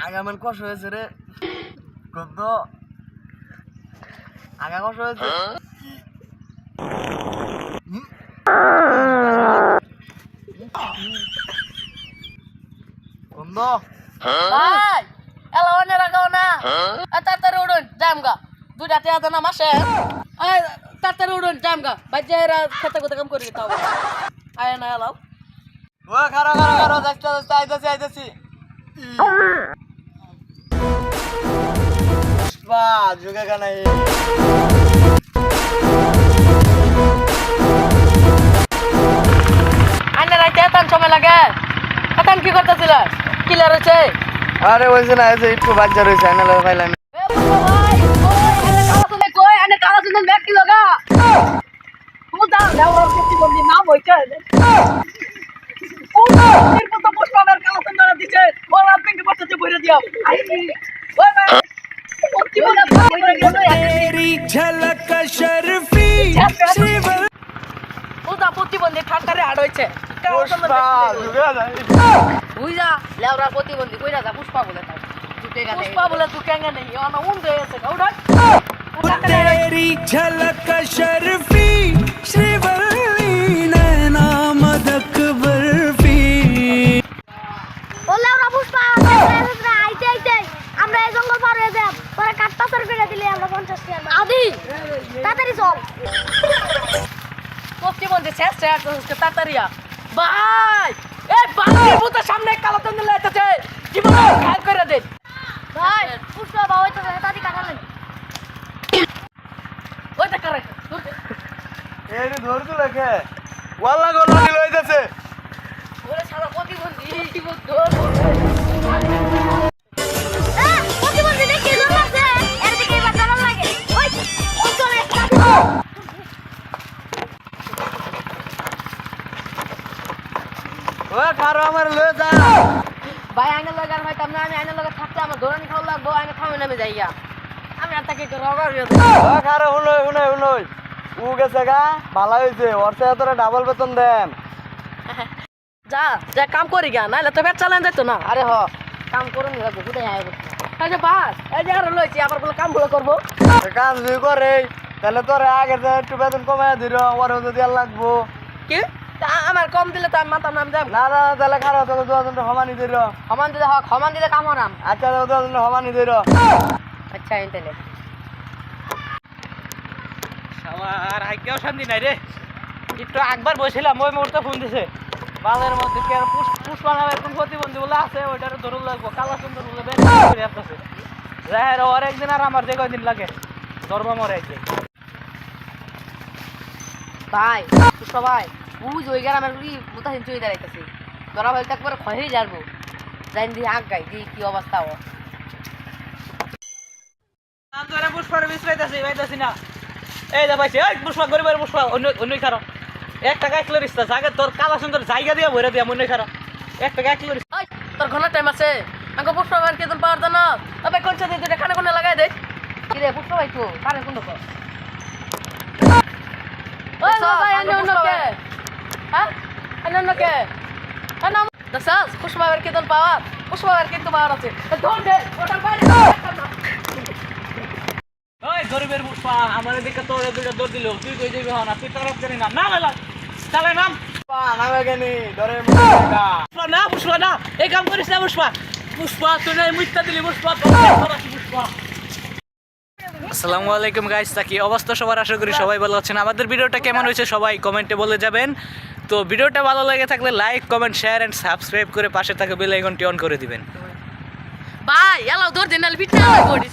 আগামান কষ্ট হয়েছে রে গন্ধ আগা কষ্ট হয়েছে গন্ধ ভাই এলা অন্য রাখাও না তাড়াতাড়ি উড়ুন জামগা দুইটা তেয়াতে না মাসে তাড়াতাড়ি উড়ুন জামগা ভাই যে খেতে খেতে কাম করি তাও আয় না এলাও ও খারো খারো খারো যাইতেছি আইতেছি আইতেছি বা যুগে কানাই আইনে রাইতে এত সময় লাগে এখন কি করতেছিল কিলার হচ্ছে আরে বলছে না যে একটু বাচ্চা রয়েছে না লোক পাইলাম প্রতিবন্ধী ঠান্ডারে হাট হয়েছে বুঝা লেওরা প্রতিবন্ধী কইরা যা পুষ্পা বলে তাই পুষ্পা বলে তুই কেন নেই অন উন গেছে ওটা तेरी झलक शर्फी श्रीवल्ली नैना मदक बर्फी বললে আমরা পুষ্পা আইতে আইতে আমরা এই জঙ্গল পার হয়ে যাব পরে কাটটা সর করে দিলে আমরা 50 টাকা আদি তাড়াতাড়ি চল প্রতিবন্ধী শেষ তাড়াতাড়িয়া ভাই এই বাড়ির ভূতের সামনে কালো তন্দুল লাইতেছে কি বলে খেয়াল করে দেন ভাই পুষ্পা বাবা তো তাড়াতাড়ি কাটালেন ওইটা করে এই ধর তো রেখে ওয়াল্লা গলা নিল হইতাছে ওরে সারা প্রতিবন্ধী প্রতিবন্ধী দেখে জল আছে এর দিকে এবার জানা লাগে ওই চলে ও খারো আমার লয়ে যা ভাই আইনা লাগার ভাই তামনা আমি আইনা লাগা থাকতে আমার দোরানি খাওয়া লাগবো আইনা খাওয়া নামে যাইয়া আমি আর তাকে রগর ও খারো হুনই ও গেছে গা ভালো হইছে ওরতে তোরা ডাবল বেতন দেন যা যা কাম করি গা নাইলে তো পেট চালান যাইতো না আরে হ কাম করুন লাগবো কোথায় আয় আচ্ছা বাস এই যে আর লইছি আবার বলে কাম গুলো করবো কাজ দুই করে তাহলে তোর আগে যে একটু বেতন কমায় দিল ওর যদি আর লাগবো কি আমার কম দিলে তো আমি মাতাম নাম যাম না তাহলে খারো তোকে 2000 হমানি দিল সমান দিলে হক সমান দিলে কাম হরাম আচ্ছা 2000 হমানি দিল আচ্ছা এই তাহলে আর হাইকেও শান্তি নাই রে একটু একবার বসেছিলাম ওই মুহূর্তে ফোন দিছে বালের মধ্যে কি আর পুষ্পা নামের কোন প্রতিবন্ধী বলে আছে ওইটারে ধরুন লাগবো কালা সুন্দর বলে বের করে আসতেছে রাহের ওর একদিন আর আমার যে কয়দিন লাগে ধর্ম মরে আইছে ভাই পুষ্পা ভাই বুঝ ওই গ্রামের কি মুতাহিন চুই দাঁড়াইতেছি ধরা ভাই একবার খয়ে যাবো যাইন দিয়ে আগ গাই দিয়ে কি অবস্থা ও আমি তো পুষ্পার বিশ্রাইতেছি পাইতেছি না এই যা পাইছি এই পুষ্পা গরিবের পুষ্পা অন্য খারো 1 টাকা 1 কিলো রিস্তা জায়গা তোর কালা সুন্দর জায়গা দিয়ে ভরে দিয়া অন্য খারো 1 টাকা 1 কিলো ওই তোর ঘন টাইম আছে আমাকে পুষ্পা ভাই কেতন পাওয়ার জান তবে কোনটা দিয়ে দুটো খানা কোনে লাগাই দে কি রে পুষ্পা ভাই তো কারে কোন কর ওই ভাই অন্য কে হ্যাঁ অন্য কে না দসাস পুষ্পা ভাই কেতন পাওয়ার পুষ্পা ভাই কিন্তু পাওয়ার আছে ধর দে ওটার বাইরে ওই গরিবের পুষ্পা আমার দিকে তোর দুইটা দৌড় দিল তুই কই যাবি না তুই তরফ জানি না না না চালে নাম নামে গেনি ধরে মুখা পুষ্পা না পুষ্পা না এই কাম করিস না পুষ্পা পুষ্পা তুই নাই মুইতা দিলি পুষ্পা পুষ্পা আসসালামু আলাইকুম গাইস কি অবস্থা সবার আশা করি সবাই ভালো আছেন আমাদের ভিডিওটা কেমন হয়েছে সবাই কমেন্টে বলে যাবেন তো ভিডিওটা ভালো লাগে থাকলে like comment share and subscribe করে পাশে থাকা বেল আইকনটি অন করে দিবেন ভাই এলাও ধর দেন বিটা বডি